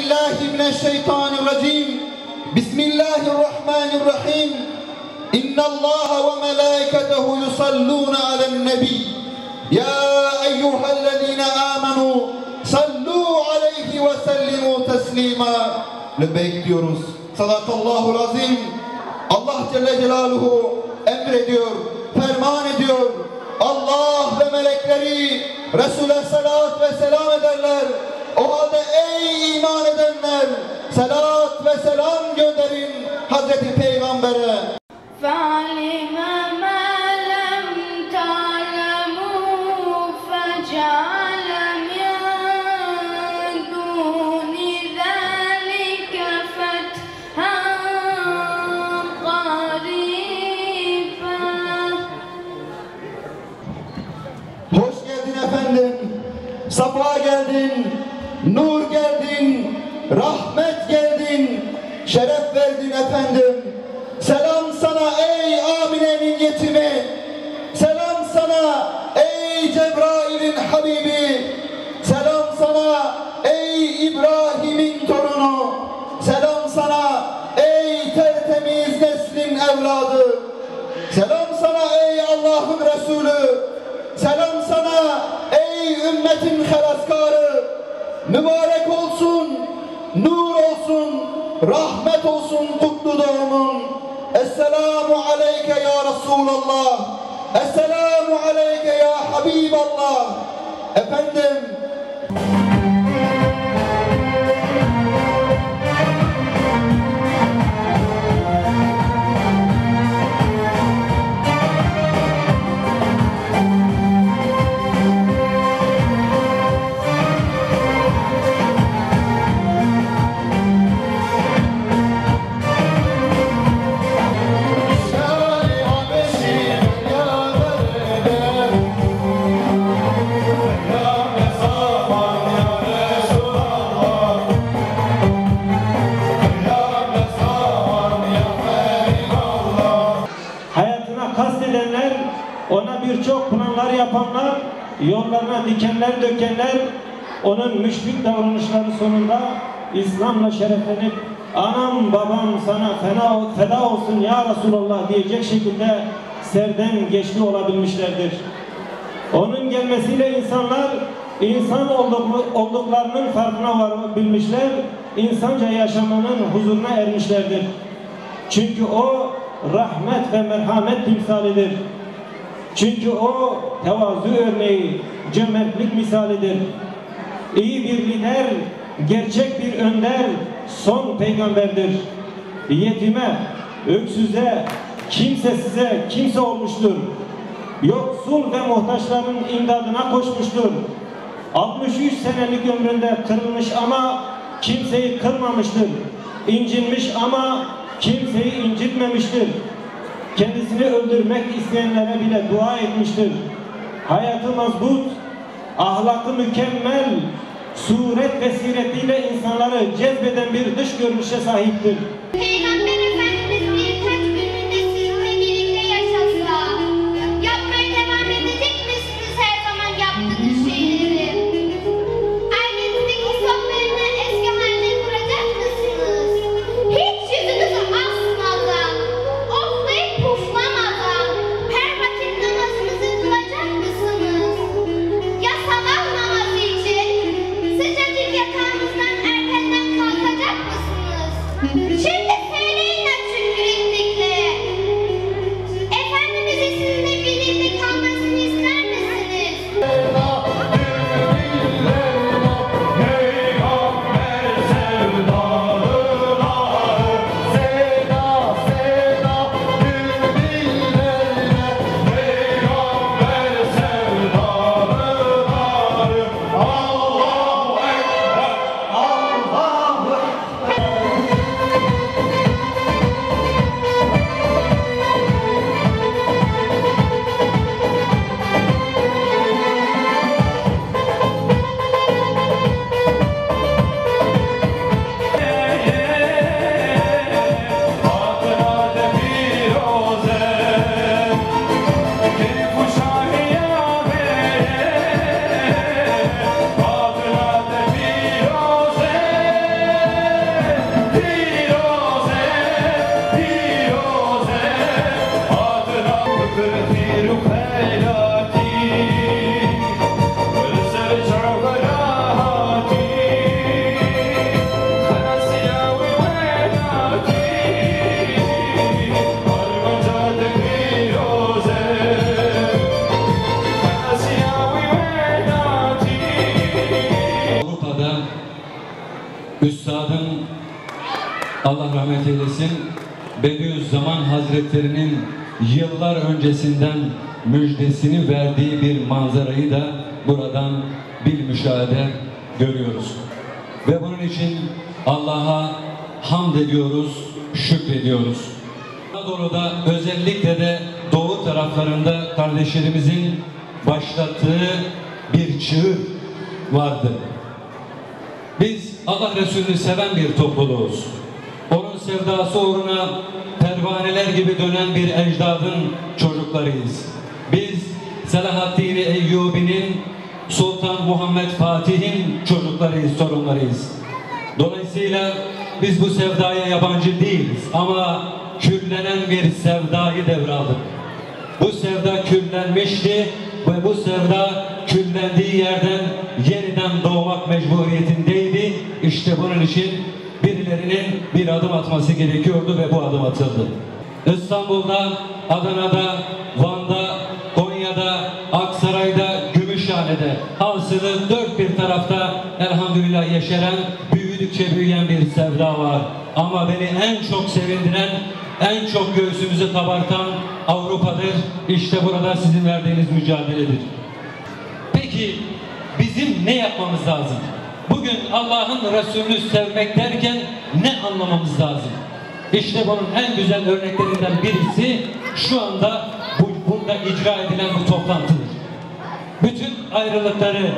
billahi mineşşeytanirracim. Bismillahirrahmanirrahim. İnnallâhe ve melâiketehu yusallûne alen-nebiyy. Ya eyyühellezîne âmenû sallû aleyhi ve sellimû teslîmâ. Lebbeyk diyoruz. Sadakallahul azim. Allah Celle Celaluhu emrediyor, ferman ediyor. Allah ve melekleri Resul'e salat ve selam ederler. O halde ey iman edenler, salat ve selam gönderin Hazreti Peygamber'e. Hoş geldin efendim, safa geldin, nur geldin, rahmet geldin, şeref verdin efendim. Selam sana ey Amine'nin yetimi, selam sana ey Cebrail'in habibi, selam sana ey İbrahim'in torunu, selam sana ey tertemiz neslin evladı, selam sana ey Allah'ın Resulü, selam sana ey ümmetin helaskarı. Mübarek olsun, nur olsun, rahmet olsun kutlu doğumun. Esselamu aleyke ya Resulallah. Esselamu aleyke ya Habiballah. Efendim, ona birçok planlar yapanlar, yollarına dikenler dökenler, onun müşrik davranışları sonunda İslam'la şereflenip anam babam sana feda olsun ya Resulallah diyecek şekilde serden geçti olabilmişlerdir. Onun gelmesiyle insanlar insan olduklarının farkına varabilmişler, insanca yaşamanın huzuruna ermişlerdir. Çünkü o rahmet ve merhamet timsalidir. Çünkü o tevazu örneği, cömertlik misalidir. İyi bir lider, gerçek bir önder, son peygamberdir. Yetime, öksüze, kimsesize kimse olmuştur. Yoksul ve muhtaçların imdadına koşmuştur. 63 senelik ömründe kırılmış ama kimseyi kırmamıştır. İncinmiş ama kimseyi incitmemiştir. Kendisini öldürmek isteyenlere bile dua etmiştir. Hayatı mazbut, ahlakı mükemmel, suret ve siretiyle insanları cezbeden bir dış görünüşe sahiptir. Peygamber Efendimiz birkaç gününde sizinle birlikte yaşasa, yapmaya devam edecek misiniz her zaman yaptığınız şeyleri? Ailenizdeki sonlarını eski haline kuracak mısınız? Hiç yüzünüzü asmadan, oflayıp puflamadan her vakit namazınızı kılacak mısınız? Ya sabah namazı için sıcacık yatağınızdan erkenden kalkacak mısınız? Şimdi Üstadın Allah rahmet eylesin Bediüzzaman Hazretleri'nin yıllar öncesinden müjdesini verdiği bir manzarayı da buradan bir müşahede görüyoruz. Ve bunun için Allah'a hamd ediyoruz, şükrediyoruz. Anadolu'da özellikle de doğu taraflarında kardeşlerimizin başlattığı bir çığır vardı. Biz Allah Resulü'nü seven bir topluluğuz. Onun sevdası uğruna pervaneler gibi dönen bir ecdadın çocuklarıyız. Biz Selahaddin Eyyubi'nin, Sultan Muhammed Fatih'in çocuklarıyız, torunlarıyız. Dolayısıyla biz bu sevdaya yabancı değiliz ama küllenen bir sevdayı devraldık. Bu sevda küllenmişti ve bu sevda küllendiği yerden yeniden doğmak mecburiyetindeydi. İşte bunun için birilerinin bir adım atması gerekiyordu ve bu adım atıldı. İstanbul'da, Adana'da, Van'da, Konya'da, Aksaray'da, Gümüşhane'de, hasılı dört bir tarafta elhamdülillah yeşeren, büyüdükçe büyüyen bir sevda var. Ama beni en çok sevindiren, en çok göğsümüzü kabartan Avrupa'dır. İşte burada sizin verdiğiniz mücadeledir. Peki bizim ne yapmamız lazım? Bugün Allah'ın Resulü'nü sevmek derken ne anlamamız lazım? İşte bunun en güzel örneklerinden birisi şu anda burada icra edilen bu toplantıdır. Bütün ayrılıkları,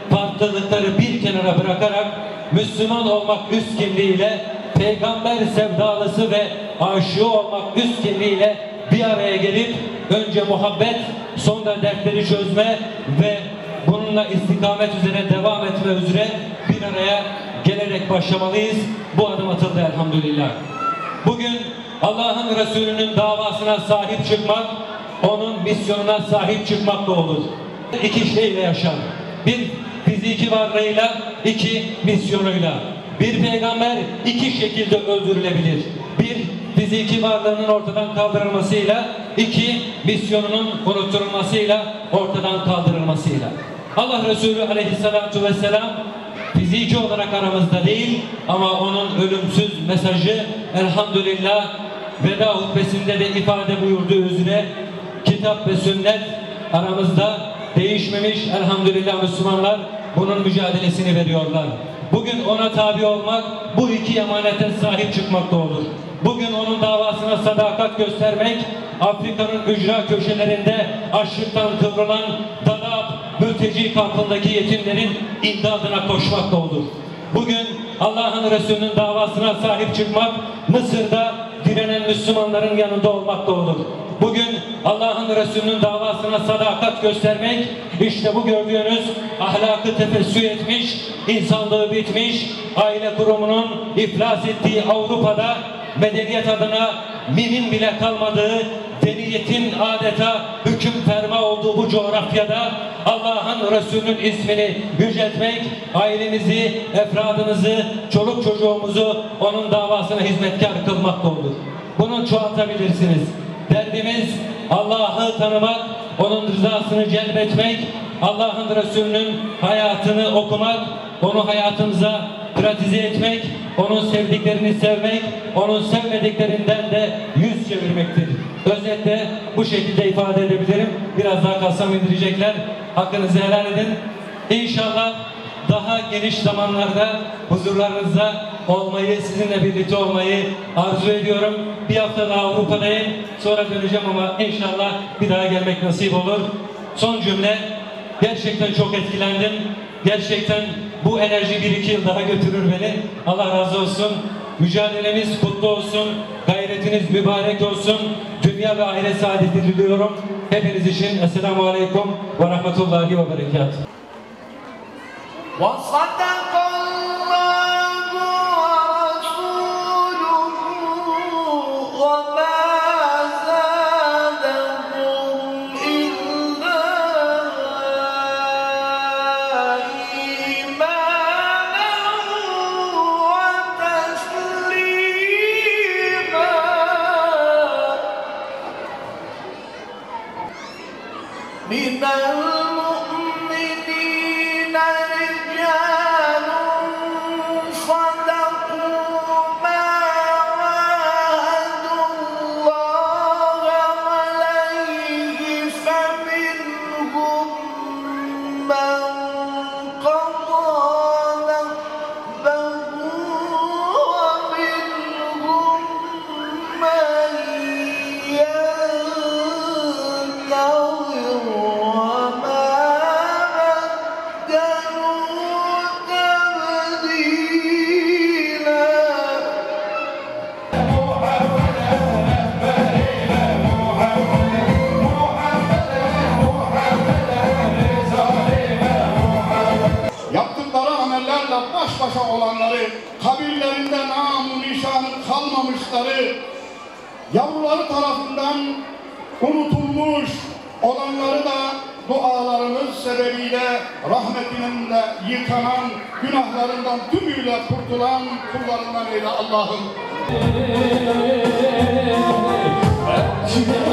farklılıkları bir kenara bırakarak Müslüman olmak üst kimliğiyle, peygamber sevdalısı ve aşığı olmak üst kimliğiyle bir araya gelip önce muhabbet, sonra dertleri çözme ve bununla istikamet üzere devam etme üzere bir araya gelerek başlamalıyız. Bu adım atıldı elhamdülillah. Bugün Allah'ın Resulü'nün davasına sahip çıkmak, onun misyonuna sahip çıkmakla olur. İki şeyle yaşar. Bir fiziki varlığıyla, iki misyonuyla. Bir peygamber iki şekilde öldürülebilir. Bir, fiziki varlığının ortadan kaldırılmasıyla, iki, misyonunun unutturulmasıyla, ortadan kaldırılmasıyla. Allah Resulü aleyhissalatu vesselam fiziki olarak aramızda değil ama onun ölümsüz mesajı elhamdülillah veda hutbesinde de ifade buyurduğu üzere kitap ve sünnet aramızda değişmemiş. Elhamdülillah Müslümanlar bunun mücadelesini veriyorlar. Bugün ona tabi olmak bu iki emanete sahip çıkmakta olur. Bugün onun davasına sadakat göstermek Afrika'nın ücra köşelerinde açlıktan kıvrılan Dadaab mülteci kampındaki yetimlerin imdadına koşmakta olur. Bugün Allah'ın Resulü'nün davasına sahip çıkmak Mısır'da direnen Müslümanların yanında olmakta olur. Bugün Allah'ın Resulü'nün davasına sadakat göstermek işte bu gördüğünüz ahlakı tefessü etmiş, insanlığı bitmiş, aile kurumunun iflas ettiği Avrupa'da medeniyet adına mimin bile kalmadığı, deniyetin adeta hüküm ferma olduğu bu coğrafyada Allah'ın Resulü'nün ismini yüceltmek, ailemizi, efradımızı, çoluk çocuğumuzu onun davasına hizmetkar kılmakta olur. Bunu çoğaltabilirsiniz. Derdimiz Allah'ı tanımak, onun rızasını celbetmek, Allah'ın Resulü'nün hayatını okumak, onu hayatımıza pratize etmek, onun sevdiklerini sevmek, onun sevmediklerinden de yüz çevirmektir. Özetle bu şekilde ifade edebilirim. Biraz daha kalsam indirecekler. Hakkınızı helal edin. İnşallah daha geniş zamanlarda huzurlarınızda olmayı, sizinle birlikte olmayı arzu ediyorum. Bir hafta daha Avrupa'dayım. Sonra döneceğim ama inşallah bir daha gelmek nasip olur. Son cümle. Gerçekten çok etkilendim. Gerçekten bu enerji 1-2 yıl daha götürür beni. Allah razı olsun. Mücadelemiz kutlu olsun. Gayretiniz mübarek olsun. Dünya ve ahiret saadeti diliyorum. Hepiniz için Esselamu Aleyküm ve Rahmetullahi ve Berekatuhu. من المؤمنين رجال صدقوا kalanları, kabirlerinde namı nişanı kalmamışları, yavruları tarafından unutulmuş olanları da dualarımız sebebiyle rahmetinle yıkanan, günahlarından tümüyle kurtulan kullarından eyle Allah'ım. Emcide